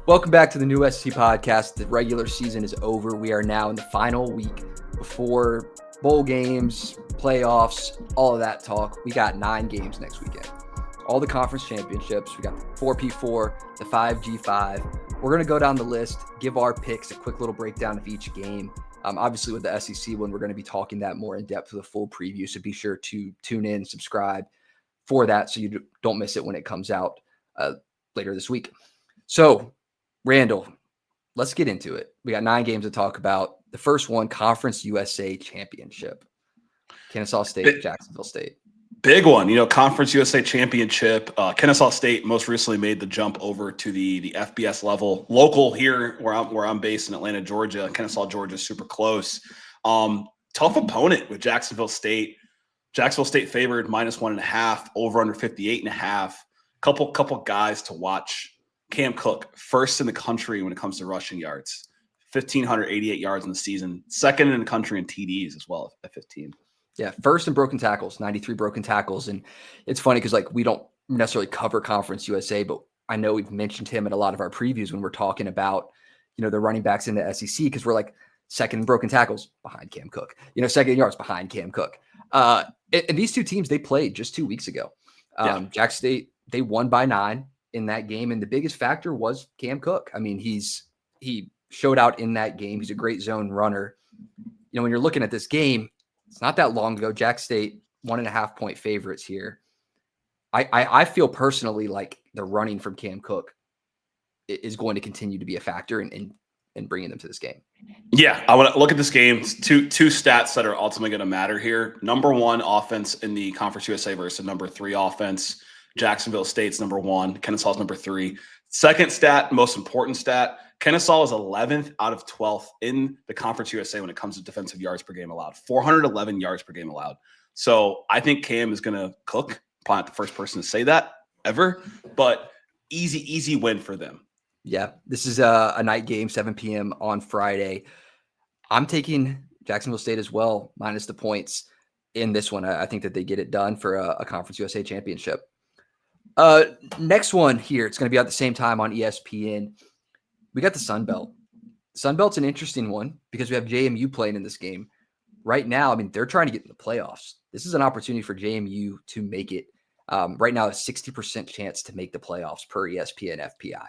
Welcome back to the new SC podcast. The regular season is over. We are now in the final week before bowl games, playoffs, all of that talk. We got 9 games next weekend. All the conference championships. We got the 4P4, the 5G5. We're going to go down the list, give our picks, a quick little breakdown of each game. Obviously, with the SEC one, we're going to be talking that more in depth with a full preview. So be sure to tune in, subscribe for that so you don't miss it when it comes out later this week. So, Randall, let's get into it. We got 9 games to talk about. The first one, Conference USA Championship. Kennesaw State, Jacksonville State. Big one, Conference USA Championship. Kennesaw State most recently made the jump over to the FBS level. Local here, where I'm based in Atlanta, Georgia. Kennesaw, Georgia, super close. Tough opponent with Jacksonville State. Jacksonville State favored -1.5, over under 58.5. Couple guys to watch. Cam Cook, first in the country when it comes to rushing yards, 1,588 yards in the season, second in the country in TDs as well at 15. Yeah, first in broken tackles, 93 broken tackles. And it's funny because we don't necessarily cover Conference USA, but I know we've mentioned him in a lot of our previews when we're talking about, the running backs in the SEC, because we're second in broken tackles behind Cam Cook, second in yards behind Cam Cook. And these two teams, they played just 2 weeks ago. Jack State, they won by 9 in that game. And the biggest factor was Cam Cook. I mean, he showed out in that game. He's a great zone runner. When you're looking at this game, it's not that long ago. Jack State, 1.5 point favorites here. I feel personally like the running from Cam Cook is going to continue to be a factor in bringing them to this game. Yeah, I want to look at this game. Two stats that are ultimately going to matter here. Number 1 offense in the Conference USA versus number 3 offense. Jacksonville State's number 1. Kennesaw's number 3. Second stat, most important stat, Kennesaw is 11th out of 12th in the Conference USA when it comes to defensive yards per game allowed. 411 yards per game allowed. So I think Cam is going to cook. Probably not the first person to say that ever, but easy win for them. Yeah, this is a night game, 7 p.m. on Friday. I'm taking Jacksonville State as well, minus the points in this one. I think that they get it done for a Conference USA championship. Next one here, it's going to be at the same time on ESPN. We got the Sun Belt. Sun Belt's an interesting one because we have JMU playing in this game. Right now, they're trying to get in the playoffs. This is an opportunity for JMU to make it. Right now, a 60% chance to make the playoffs per ESPN FPI.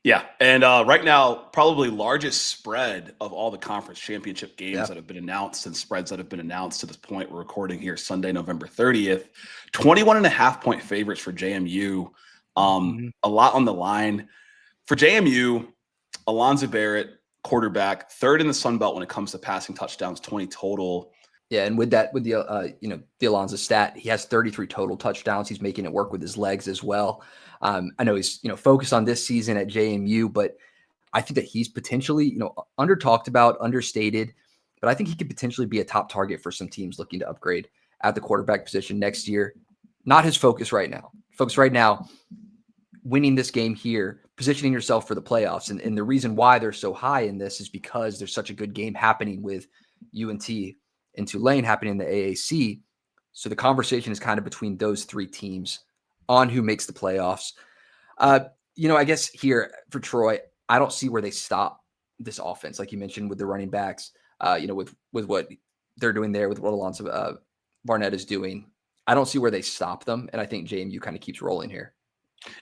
Yeah, and right now, probably largest spread of all the conference championship games that have been announced and spreads that have been announced to this point. We're recording here Sunday, November 30th. 21.5 point favorites for JMU. A lot on the line. For JMU, Alonzo Barrett, quarterback, 3rd in the Sun Belt when it comes to passing touchdowns, 20 total. Yeah, and with the Alonzo stat, he has 33 total touchdowns. He's making it work with his legs as well. I know he's focused on this season at JMU, but I think that he's potentially under talked about, understated, but I think he could potentially be a top target for some teams looking to upgrade at the quarterback position next year. Not his focus right now. Focus right now, winning this game here, positioning yourself for the playoffs. And the reason why they're so high in this is because there's such a good game happening with UNT and Tulane happening in the AAC. So the conversation is kind of between those 3 teams on who makes the playoffs. I guess here for Troy, I don't see where they stop this offense, like you mentioned with the running backs, with what they're doing there, with what Alonzo Barnett is doing. I don't see where they stop them, and I think JMU kind of keeps rolling here.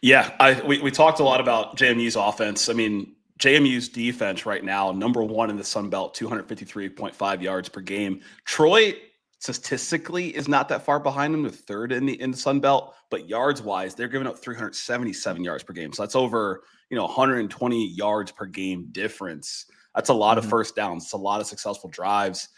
Yeah, we talked a lot about JMU's offense. JMU's defense right now, number 1 in the Sun Belt, 253.5 yards per game. Troy statistically is not that far behind them, with 3rd in the Sun Belt, but yards wise, they're giving up 377 yards per game. So that's over 120 yards per game difference. That's a lot of first downs. It's a lot of successful drives.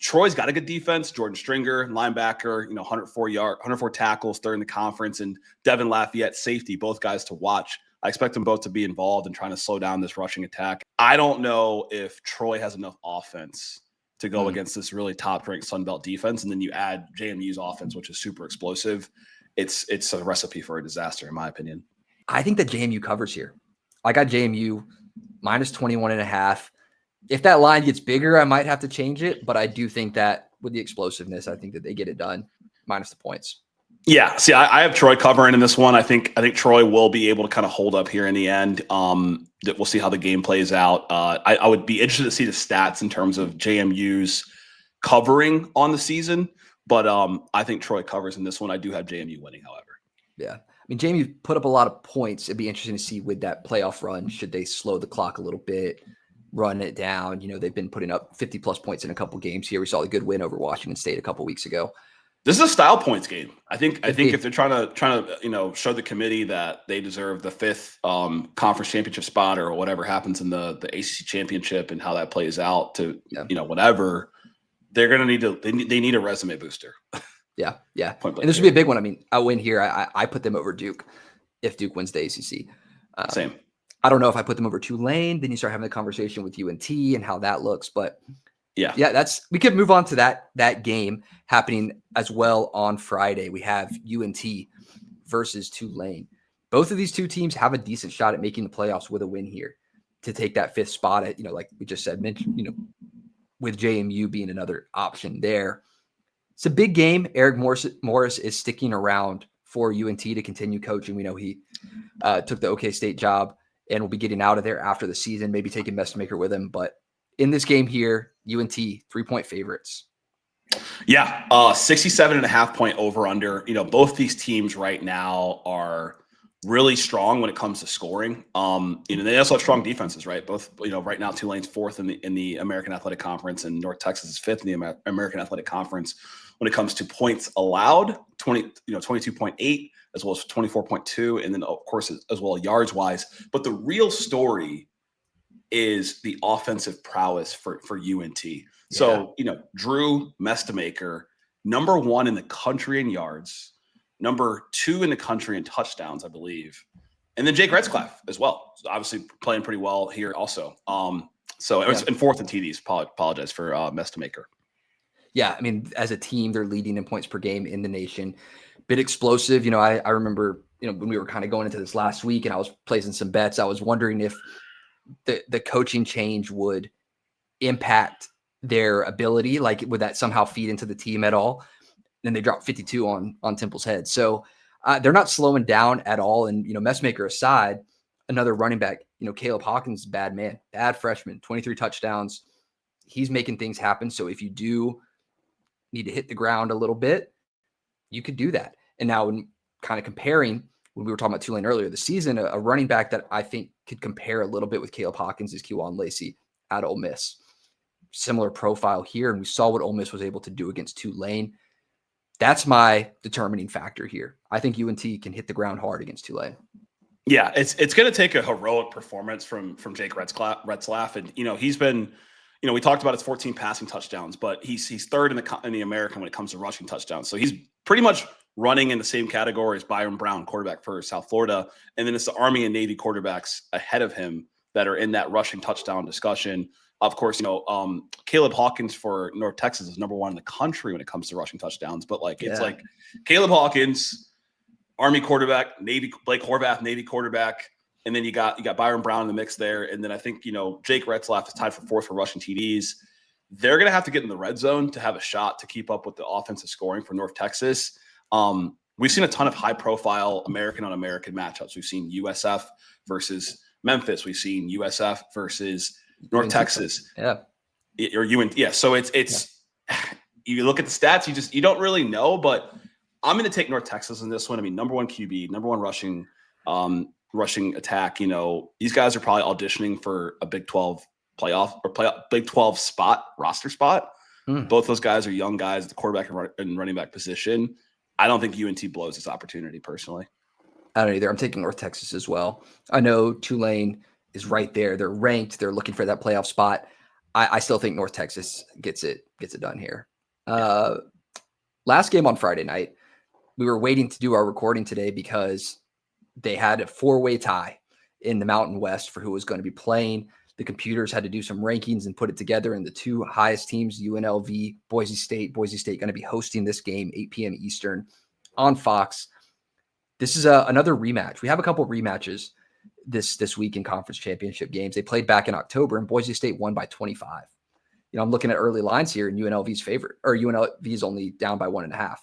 Troy's got a good defense. Jordan Stringer, linebacker, 104 tackles, 3rd in the conference, and Devin Lafayette, safety, both guys to watch. I expect them both to be involved in trying to slow down this rushing attack. I don't know if Troy has enough offense to go against this really top-ranked Sun Belt defense, and then you add JMU's offense, which is super explosive. It's a recipe for a disaster, in my opinion. I think that JMU covers here. I got JMU minus 21.5. If that line gets bigger, I might have to change it, but I do think that with the explosiveness, I think that they get it done minus the points. Yeah, see, I have Troy covering in this one. I think Troy will be able to kind of hold up here in the end. We'll see how the game plays out. I would be interested to see the stats in terms of JMU's covering on the season, but I think Troy covers in this one. I do have JMU winning, however. Yeah, I mean, JMU put up a lot of points. It'd be interesting to see with that playoff run. Should they slow the clock a little bit, run it down? They've been putting up 50+ points in a couple games here. We saw a good win over Washington State a couple weeks ago. This is a style points game. I think if they're trying to show the committee that they deserve the 5th conference championship spot or whatever happens in the AAC Championship and how that plays out to whatever, they're going to need they need a resume booster. Yeah. And this would be a big one. I mean, I win here. I put them over Duke if Duke wins the ACC. Same. I don't know if I put them over Tulane. Then you start having a conversation with UNT and how that looks, but. Yeah, we could move on to that game happening as well on Friday. We have UNT versus Tulane. Both of these two teams have a decent shot at making the playoffs with a win here to take that 5th spot at, like we just said, with JMU being another option there. It's a big game. Eric Morris is sticking around for UNT to continue coaching. We know he took the OK State job and will be getting out of there after the season, maybe taking Mestmaker with him, but in this game here, UNT 3-point favorites. Yeah, 67.5 point over under. Both these teams right now are really strong when it comes to scoring. They also have strong defenses, right? Both, right now Tulane's 4th in the American Athletic Conference and North Texas is 5th in the American Athletic Conference when it comes to points allowed, 22.8 as well as 24.2, and then of course as well yards wise. But the real story is the offensive prowess for UNT. So, Drew Mestemaker, number 1 in the country in yards, number 2 in the country in touchdowns, I believe. And then Jake Retzlaff as well. So obviously playing pretty well here also. So it was in 4th in TDs. Apologize for Mestemaker. Yeah, I mean, as a team, they're leading in points per game in the nation. Bit explosive. I remember, when we were kind of going into this last week and I was placing some bets, I was wondering if the coaching change would impact their ability, like would that somehow feed into the team at all? Then they dropped 52 on Temple's head. So they're not slowing down at all. And, Messmaker aside, another running back, Caleb Hawkins, bad freshman, 23 touchdowns. He's making things happen. So if you do need to hit the ground a little bit, you could do that. And now when kind of comparing, when we were talking about Tulane earlier this season, a running back that I think could compare a little bit with Caleb Hawkins is Kewan Lacey at Ole Miss. Similar profile here, and we saw what Ole Miss was able to do against Tulane. That's my determining factor here. I think UNT can hit the ground hard against Tulane. Yeah, it's going to take a heroic performance from Jake Retzlaff, and he's been, we talked about his 14 passing touchdowns, but he's 3rd in the American when it comes to rushing touchdowns. So he's pretty much running in the same category as Byron Brown, quarterback for South Florida. And then it's the Army and Navy quarterbacks ahead of him that are in that rushing touchdown discussion. Of course, Caleb Hawkins for North Texas is number 1 in the country when it comes to rushing touchdowns. But it's like Caleb Hawkins, Army quarterback, Blake Horvath, Navy quarterback. And then you got Byron Brown in the mix there. And then I think, Jake Retzlaff is tied for 4th for rushing TDs. They're going to have to get in the red zone to have a shot to keep up with the offensive scoring for North Texas. We've seen a ton of high-profile American-on-American matchups. We've seen USF versus Memphis. We've seen USF versus North Texas. Yeah. Or UNT. Yeah. So it's you look at the stats, you don't really know, but I'm going to take North Texas in this one. I mean, number 1 QB, number 1 rushing attack. These guys are probably auditioning for a Big 12 Big 12 roster spot. Both those guys are young guys at the quarterback and running back position. I don't think UNT blows this opportunity personally. I don't either. I'm taking North Texas as well. I know Tulane is right there. They're ranked. They're looking for that playoff spot. I still think North Texas gets it done here. Last game on Friday night, we were waiting to do our recording today because they had a 4-way tie in the Mountain West for who was going to be playing. The computers had to do some rankings and put it together, and the 2 highest teams, UNLV, Boise State going to be hosting this game, 8 p.m. Eastern on Fox. This is another rematch. We have a couple rematches this week in conference championship games. They played back in October, and Boise State won by 25. I'm looking at early lines here, and UNLV's favorite, or UNLV's only down by 1.5.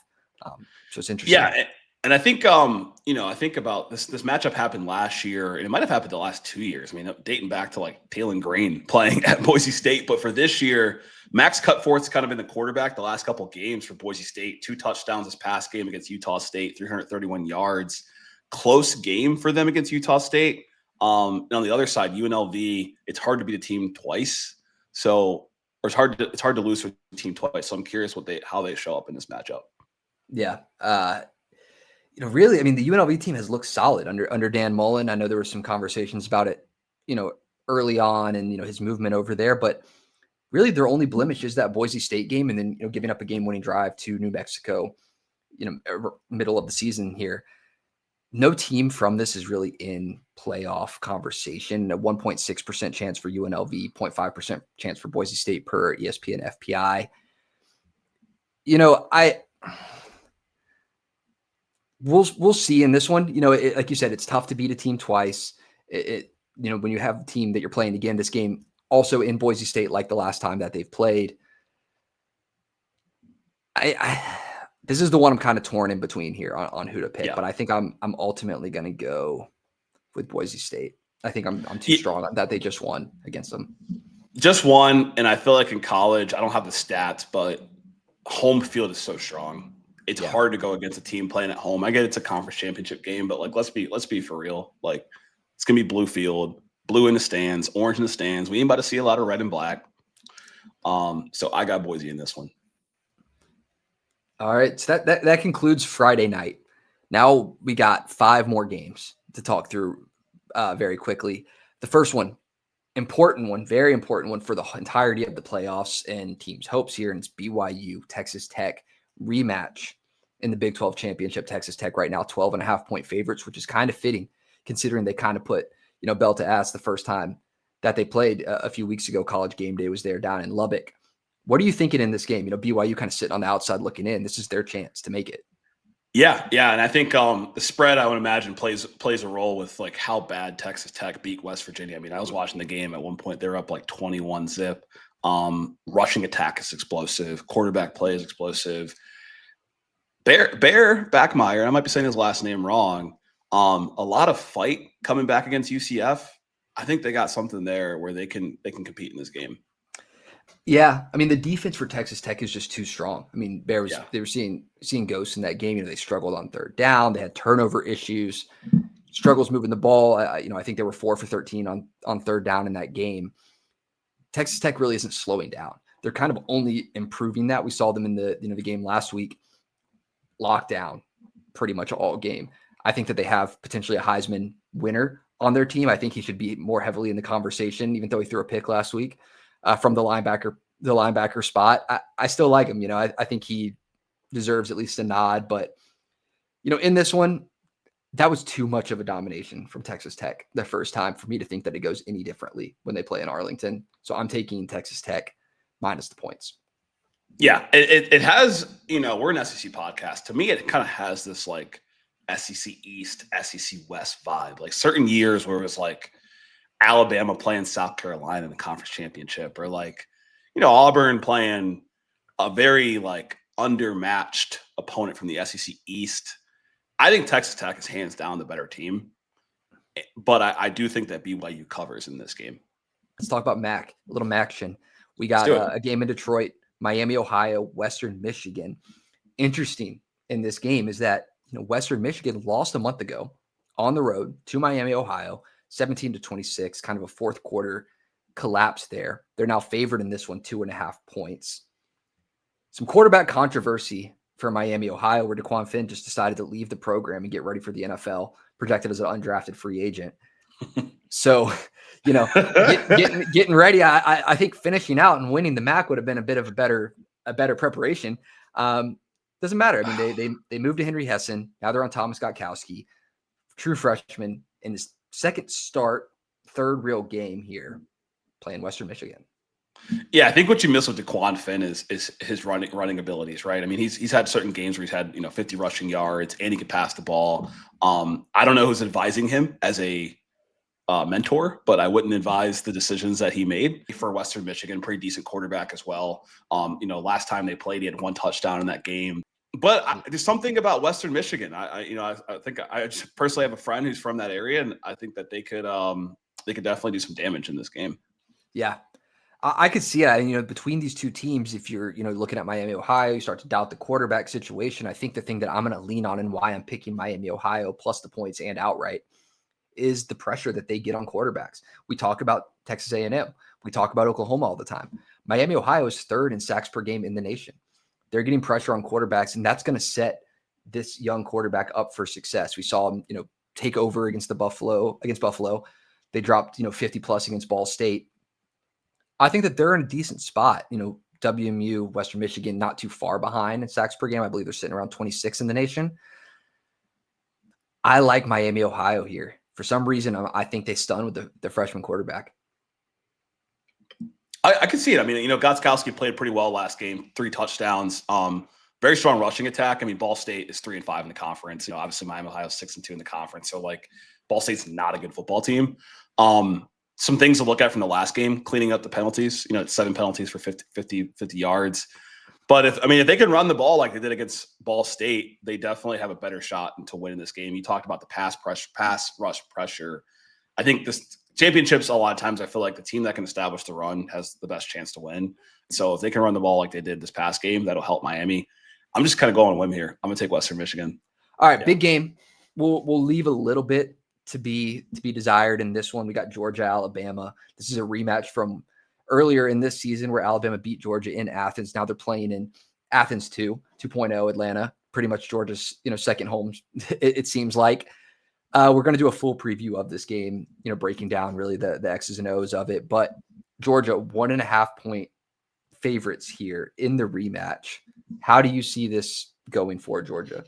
So it's interesting. Yeah, and I think I think about this matchup happened last year, and it might have happened the last 2 years. I mean, dating back to like Talon Green playing at Boise State, but for this year, Max Cutforth's kind of been the quarterback the last couple of games for Boise State. 2 touchdowns this past game against Utah State, 331 yards. Close game for them against Utah State. And on the other side, UNLV, it's hard to beat a team twice. So, or it's hard to lose to a team twice. So I'm curious how they show up in this matchup. Yeah. Really, I mean, the UNLV team has looked solid under Dan Mullen. I know there were some conversations about it, early on and, his movement over there, but really their only blemish is that Boise State game. And then, giving up a game-winning drive to New Mexico, middle of the season here. No team from this is really in playoff conversation. A 1.6% chance for UNLV, 0.5% chance for Boise State per ESPN FPI. We'll see in this one. Like you said, it's tough to beat a team twice. When you have a team that you're playing again, this game also in Boise State, like the last time that they've played. This is the one I'm kind of torn in between here on who to pick, but I think I'm ultimately going to go with Boise State. I think I'm too strong on that. They just won against them. Just won, and I feel like in college, I don't have the stats, but home field is so strong. It's hard to go against a team playing at home. I get it's a conference championship game, but like let's be for real. Like it's gonna be blue field, blue in the stands, orange in the stands. We ain't about to see a lot of red and black. So I got Boise in this one. All right. So that concludes Friday night. Now we got 5 more games to talk through very quickly. The first one, important one, very important one for the entirety of the playoffs and teams' hopes here. And it's BYU, Texas Tech rematch in the Big 12 championship. Texas Tech right now 12.5-point favorites, which is kind of fitting considering they kind of put, belt to ass the first time that they played a few weeks ago. College game day was there down in Lubbock. What are you thinking in this game? BYU kind of sitting on the outside looking in. This is their chance to make it. Yeah. And I think the spread, I would imagine, plays a role with like how bad Texas Tech beat West Virginia. I mean, I was watching the game at one point. They were up like 21-0. Rushing attack is explosive. Quarterback play is explosive. Bear Backmeyer, I might be saying his last name wrong. A lot of fight coming back against UCF. I think they got something there where they can compete in this game. Yeah, I mean the defense for Texas Tech is just too strong. I mean, they were seeing ghosts in that game. They struggled on third down. They had turnover issues, struggles moving the ball. I think they were 4 for 13 on third down in that game. Texas Tech really isn't slowing down. They're kind of only improving that. We saw them in the the game last week, lockdown pretty much all game. I think that they have potentially a Heisman winner on their team. I think he should be more heavily in the conversation, even though he threw a pick last week. From the linebacker spot. I still like him. I think he deserves at least a nod, but in this one, that was too much of a domination from Texas Tech the first time for me to think that it goes any differently when they play in Arlington. So I'm taking Texas Tech minus the points. Yeah, it has, we're an SEC podcast. To me, it kind of has this like SEC East, SEC West vibe. Like certain years where it was like Alabama playing South Carolina in the conference championship, or like, Auburn playing a very like undermatched opponent from the SEC East. I think Texas Tech is hands down the better team, but I do think that BYU covers in this game. Let's talk about MAC, a little MACtion. We got a game in Detroit, Miami, Ohio, Western Michigan. Interesting in this game is that Western Michigan lost a month ago on the road to Miami, Ohio. 17-26, kind of a fourth quarter collapse there. They're now favored in this one, 2.5 points. Some quarterback controversy for Miami, Ohio, where DeQuan Finn just decided to leave the program and get ready for the NFL, projected as an undrafted free agent. So, getting ready. I think finishing out and winning the MAC would have been a bit of a better preparation. Doesn't matter. I mean, they moved to Henry Hessen. Now they're on Thomas Gotkowski, true freshman in his second start, third real game here, playing Western Michigan. Yeah, I think what you miss with DeQuan Finn is his running abilities, right? I mean, he's had certain games where he's had 50 rushing yards and he could pass the ball. I don't know who's advising him as a mentor, but I wouldn't advise the decisions that he made. For Western Michigan, pretty decent quarterback as well. Last time they played, he had 1 touchdown in that game. But there's something about Western Michigan. I think I just personally have a friend who's from that area, and I think that they could definitely do some damage in this game. Yeah, I could see it. Between these two teams, if you're looking at Miami, Ohio, you start to doubt the quarterback situation. I think the thing that I'm going to lean on and why I'm picking Miami, Ohio plus the points and outright is the pressure that they get on quarterbacks. We talk about Texas A&M. We talk about Oklahoma all the time. Miami, Ohio is 3rd in sacks per game in the nation. They're getting pressure on quarterbacks, and that's going to set this young quarterback up for success. We saw him, take over against Buffalo. They dropped, 50 plus against Ball State. I think that they're in a decent spot. WMU, Western Michigan, not too far behind in sacks per game. I believe they're sitting around 26 in the nation. I like Miami, Ohio here. For some reason, I think they stun with the freshman quarterback. I can see it. Gotskowski played pretty well last game, 3 touchdowns. Very strong rushing attack. Ball State is 3-5 in the conference. Obviously Miami, Ohio is 6-2 in the conference. So Ball State's not a good football team. Some things to look at from the last game, cleaning up the penalties. It's 7 penalties for 50 yards. But if they can run the ball like they did against Ball State, they definitely have a better shot to win in this game. You talked about the pass rush pressure. I think this championships, a lot of times I feel like the team that can establish the run has the best chance to win. So if they can run the ball like they did this past game, that'll help Miami. I'm just kind of going on a whim here. I'm going to take Western Michigan. All right, big game. We'll leave a little bit to be desired in this one. We got Georgia, Alabama. This is a rematch from earlier in this season where Alabama beat Georgia in Athens. Now they're playing in Athens 2.0 Atlanta, pretty much Georgia's, second home, it seems like. We're going to do a full preview of this game, breaking down really the X's and O's of it. But Georgia, 1.5 point favorites here in the rematch. How do you see this going for Georgia?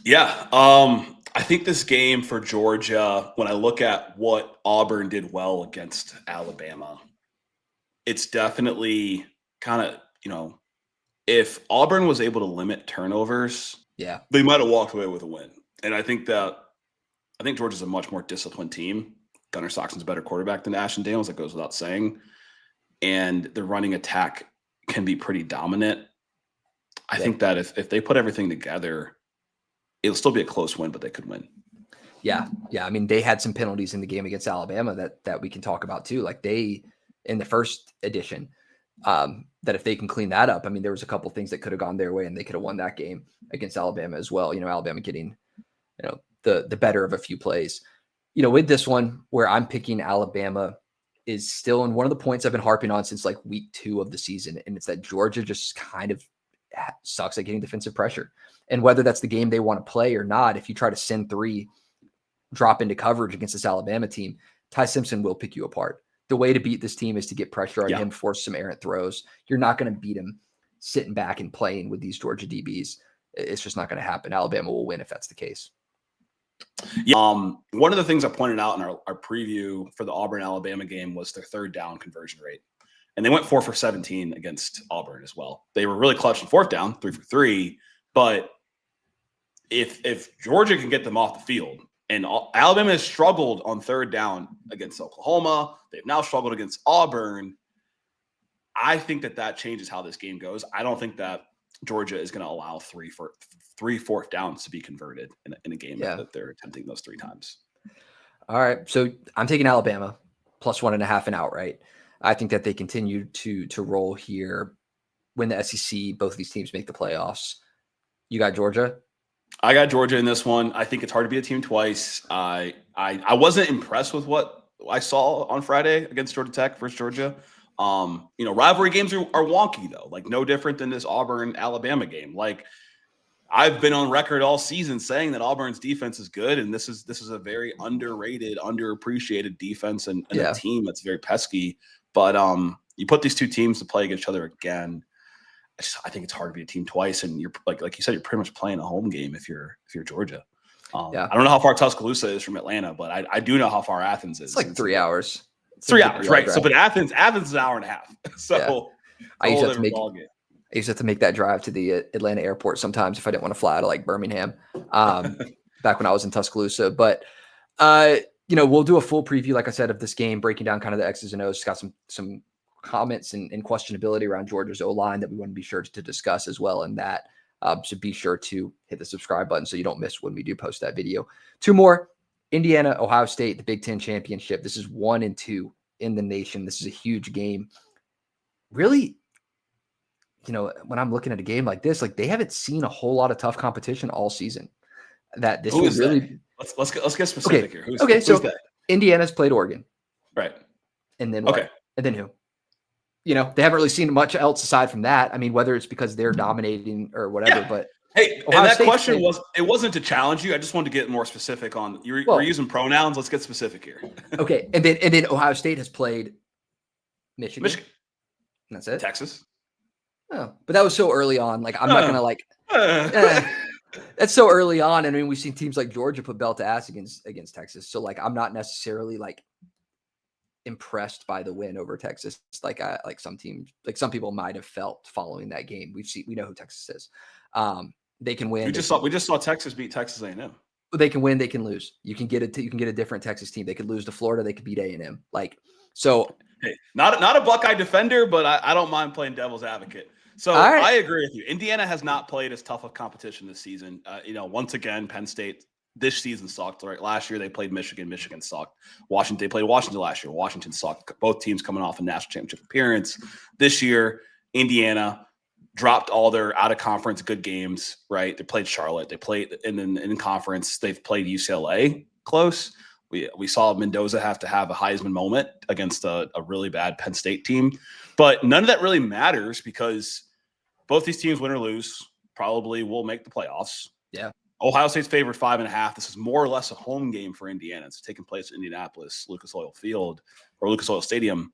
Yeah, I think this game for Georgia, when I look at what Auburn did well against Alabama, it's definitely kind of, if Auburn was able to limit turnovers, they might have walked away with a win. And I think Georgia's a much more disciplined team. Gunnar Stockton's a better quarterback than Ashton Daniels. That goes without saying. And the running attack can be pretty dominant. I think that if they put everything together, it'll still be a close win, but they could win. Yeah. They had some penalties in the game against Alabama that we can talk about too. Like they, in the first edition, that if they can clean that up, there was a couple things that could have gone their way and they could have won that game against Alabama as well. Alabama getting, the better of a few plays. With this one where I'm picking Alabama is still in one of the points I've been harping on since week 2 of the season. And it's that Georgia just kind of sucks at getting defensive pressure. And whether that's the game they want to play or not, if you try to send 3, drop into coverage against this Alabama team, Ty Simpson will pick you apart. The way to beat this team is to get pressure on him, force some errant throws. You're not going to beat him sitting back and playing with these Georgia DBs. It's just not going to happen. Alabama will win if that's the case. Yeah. One of the things I pointed out in our preview for the Auburn-Alabama game was their 3rd down conversion rate. And they went 4 for 17 against Auburn as well. They were really clutch on 4th down, 3 for 3. But if Georgia can get them off the field, and Alabama has struggled on 3rd down against Oklahoma, they've now struggled against Auburn, I think that changes how this game goes. I don't think that Georgia is going to allow 3 4th downs to be converted in a game that they're attempting those 3 times. All right. So I'm taking Alabama plus 1.5 and outright. I think that they continue to roll here. Win the SEC, both of these teams make the playoffs. You got Georgia? I got Georgia in this one. I think it's hard to beat a team twice. I wasn't impressed with what I saw on Friday against Georgia Tech versus Georgia. Rivalry games are wonky though, no different than this Auburn-Alabama game. I've been on record all season saying that Auburn's defense is good, and this is a very underrated, underappreciated defense and a team that's very pesky. But you put these 2 teams to play against each other again, I think it's hard to beat a team twice, and you're like you said, you're pretty much playing a home game if you're Georgia. I don't know how far Tuscaloosa is from Atlanta, but I do know how far Athens is. It's 3 hours. 3 hours, right? Drive. So, but Athens is an hour and a half. So I used to have to make that drive to the Atlanta airport sometimes if I didn't want to fly to Birmingham. Back when I was in Tuscaloosa, but we'll do a full preview, like I said, of this game, breaking down kind of the X's and O's. It's got some comments and questionability around Georgia's O-line that we want to be sure to discuss as well in that. So be sure to hit the subscribe button so you don't miss when we do post that video. Two more, Indiana, Ohio State, the Big Ten Championship. This is 1 and 2 in the nation. This is a huge game. Really, when I'm looking at a game like this, like they haven't seen a whole lot of tough competition all season. That this will really let's get specific here. Who's that? Indiana's played Oregon. Right. And then what? And then who? They haven't really seen much else aside from that. I mean, whether it's because they're dominating or whatever, but hey, Ohio and that State's question wasn't to challenge you. I just wanted to get more specific on you're using pronouns. Let's get specific here. Okay. And then Ohio State has played Michigan. And that's it. Texas. Oh, but that was so early on. Like, I'm not going to that's so early on. And I mean, we've seen teams like Georgia put belt to ass against Texas. So like, I'm not necessarily like impressed by the win over Texas. Like some teams, like some people might have felt following that game. We know who Texas is. They can win. We just saw Texas beat Texas A&M. They can win. They can lose. You can get a different Texas team. They could lose to Florida. They could beat A&M. So. Hey, not a Buckeye defender, but I don't mind playing devil's advocate. So right. I agree with you. Indiana has not played as tough of competition this season. Once again, Penn State this season sucked. Right, last year they played Michigan. Michigan sucked. They played Washington last year. Washington sucked. Both teams coming off a national championship appearance. This year, Indiana dropped all their out of conference good games. Right, they played Charlotte. They played in conference. They've played UCLA close. We saw Mendoza have to have a Heisman moment against a really bad Penn State team, but none of that really matters because both these teams, win or lose, probably will make the playoffs. Yeah. Ohio State's favored 5.5. This is more or less a home game for Indiana. It's taking place in Indianapolis, Lucas Oil Field or Lucas Oil Stadium.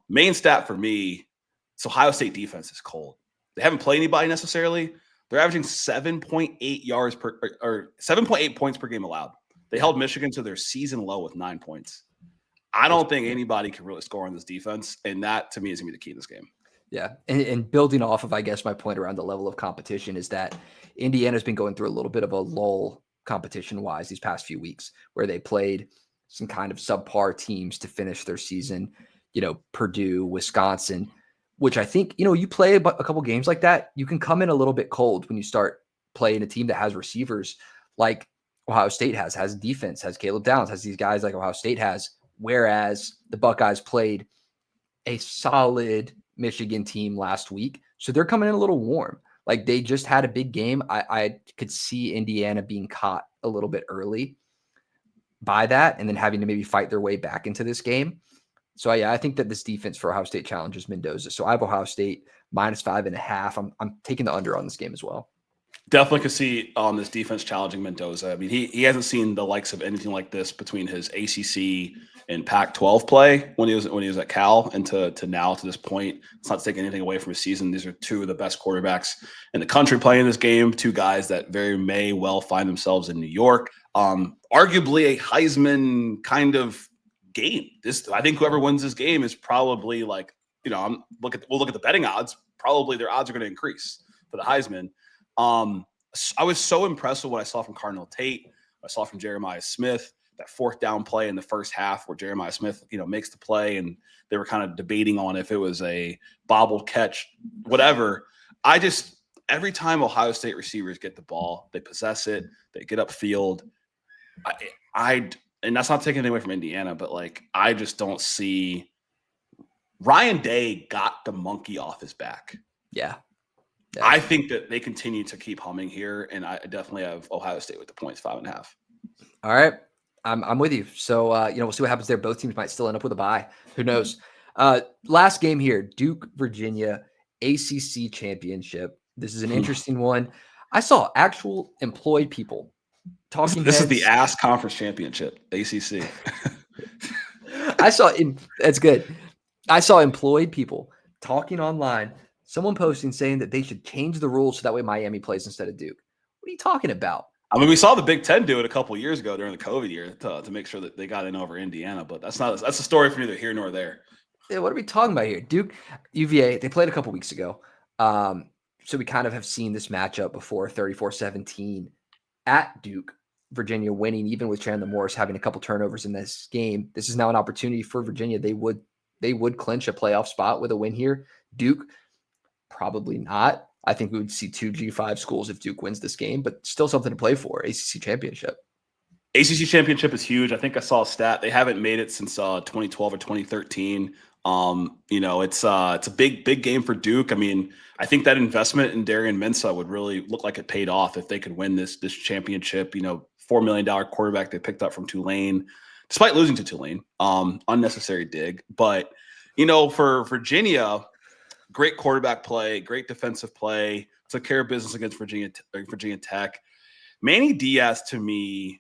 Main stat for me, it's Ohio State defense is cold. They haven't played anybody necessarily. They're averaging 7.8 points per game allowed. They held Michigan to their season low with 9 points. I don't think anybody can really score on this defense, and that to me is going to be the key in this game. Yeah, and building off of, I guess, my point around the level of competition is that Indiana's been going through a little bit of a lull competition-wise these past few weeks where they played some kind of subpar teams to finish their season, Purdue, Wisconsin, which I think, you play a couple games like that, you can come in a little bit cold when you start playing a team that has receivers like Ohio State has defense, has Caleb Downs, has these guys like Ohio State has, whereas the Buckeyes played a solid Michigan team last week. So they're coming in a little warm. Like they just had a big game. I could see Indiana being caught a little bit early by that and then having to maybe fight their way back into this game. So I think that this defense for Ohio State challenges Mendoza. So I have Ohio State -5.5. I'm taking the under on this game as well. Definitely could see this defense challenging Mendoza. I mean, he hasn't seen the likes of anything like this between his ACC and Pac-12 play when he was at Cal and to now to this point. It's not taking anything away from his season. These are two of the best quarterbacks in the country playing this game. Two guys that very may well find themselves in New York. Arguably a Heisman kind of game. I think whoever wins this game is probably like, we'll look at the betting odds. Probably their odds are going to increase for the Heisman. I was so impressed with what I saw from Cardinal Tate. I saw from Jeremiah Smith, that fourth down play in the first half where Jeremiah Smith, makes the play and they were kind of debating on if it was a bobbled catch, whatever. Every time Ohio State receivers get the ball, they possess it, they get upfield. And that's not taking anything away from Indiana, but I just don't see Ryan Day got the monkey off his back. Yeah. I think that they continue to keep humming here, and I definitely have Ohio State with the points 5.5. All right, I'm with you. So we'll see what happens there. Both teams might still end up with a bye. Who knows? Last game here: Duke, Virginia, ACC Championship. This is an interesting one. I saw actual employed people talking. This is the AAC Conference Championship, ACC. That's good. I saw employed people talking online. Someone posting saying that they should change the rules so that way Miami plays instead of Duke. What are you talking about? I mean, we saw the Big Ten do it a couple of years ago during the COVID year to make sure that they got in over Indiana, but that's a story for neither here nor there. Yeah, what are we talking about here? Duke, UVA, they played a couple weeks ago. So we kind of have seen this matchup before, 34-17 at Duke. Virginia winning, even with Chandler Morris having a couple turnovers in this game. This is now an opportunity for Virginia. They would clinch a playoff spot with a win here. Duke, probably not. I think we would see 2 G5 schools if Duke wins this game, but still something to play for. ACC Championship. ACC Championship is huge. I think I saw a stat. They haven't made it since 2012 or 2013. It's a big game for Duke. I mean, I think that investment in Darian Mensah would really look like it paid off if they could win this championship. $4 million quarterback they picked up from Tulane, despite losing to Tulane. Unnecessary dig. But, for Virginia, great quarterback play, great defensive play, took care of business against Virginia Tech. Manny Diaz, to me,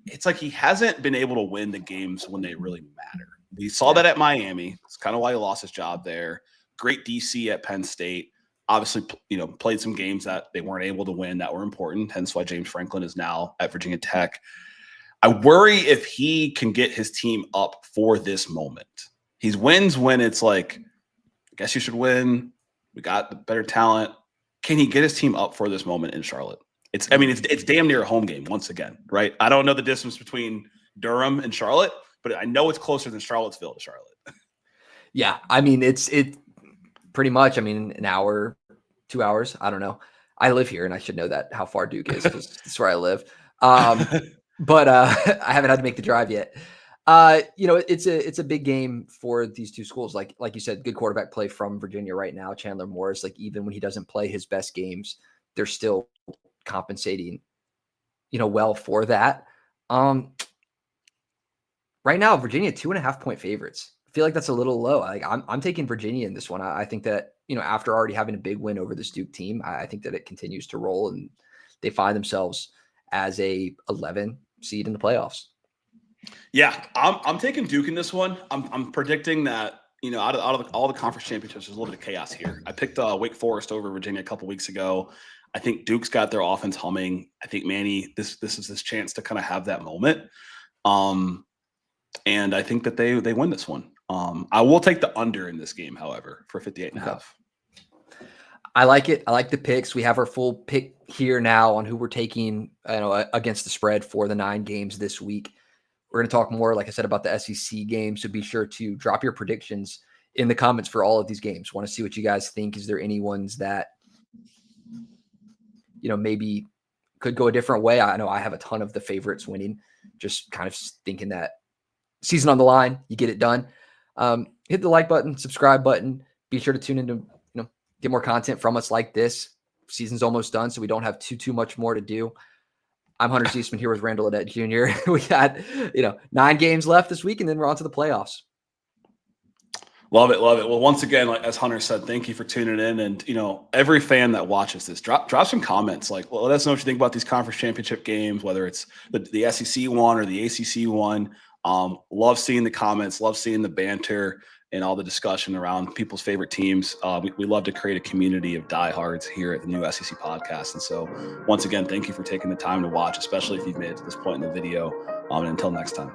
it's like he hasn't been able to win the games when they really matter. We saw that at Miami. It's kind of why he lost his job there. Great DC at Penn State. Obviously, played some games that they weren't able to win that were important, hence why James Franklin is now at Virginia Tech. I worry if he can get his team up for this moment. He wins when it's like, I guess you should win. We got the better talent. Can he get his team up for this moment in Charlotte? It's damn near a home game once again, right? I don't know the distance between Durham and Charlotte, but I know it's closer than Charlottesville to Charlotte. Yeah, I mean, it's pretty much, an hour, 2 hours. I don't know. I live here and I should know that how far Duke is because that's where I live. But I haven't had to make the drive yet. It's a big game for these two schools. Like you said, good quarterback play from Virginia right now. Chandler Morris, even when he doesn't play his best games, they're still compensating, well for that. Right now, Virginia 2.5 point favorites. I feel like that's a little low. I'm taking Virginia in this one. I think that, after already having a big win over this Duke team, I think that it continues to roll and they find themselves as a 11 seed in the playoffs. Yeah, I'm taking Duke in this one. I'm predicting that, out of all the conference championships, there's a little bit of chaos here. I picked Wake Forest over Virginia a couple weeks ago. I think Duke's got their offense humming. I think Manny, this is his chance to kind of have that moment. And I think that they win this one. I will take the under in this game, however, for 58.5. I like it. I like the picks. We have our full pick here now on who we're taking, against the spread for the 9 games this week. We're going to talk more, like I said, about the SEC games. So be sure to drop your predictions in the comments for all of these games. Want to see what you guys think. Is there any ones that, maybe could go a different way? I know I have a ton of the favorites winning, just kind of thinking that season on the line, you get it done. Hit the like button, subscribe button. Be sure to tune in to, get more content from us like this. Season's almost done, so we don't have too much more to do. I'm Hunter Ziesman here with Randall Adet Jr. We got, 9 games left this week, and then we're on to the playoffs. Love it. Well, once again, like as Hunter said, thank you for tuning in. And, every fan that watches this, drop some comments. Let us know what you think about these conference championship games, whether it's the SEC one or the ACC one. Love seeing the comments, love seeing the banter and all the discussion around people's favorite teams. We love to create a community of diehards here at the new SEC podcast. And so once again, thank you for taking the time to watch, especially if you've made it to this point in the video. And until next time.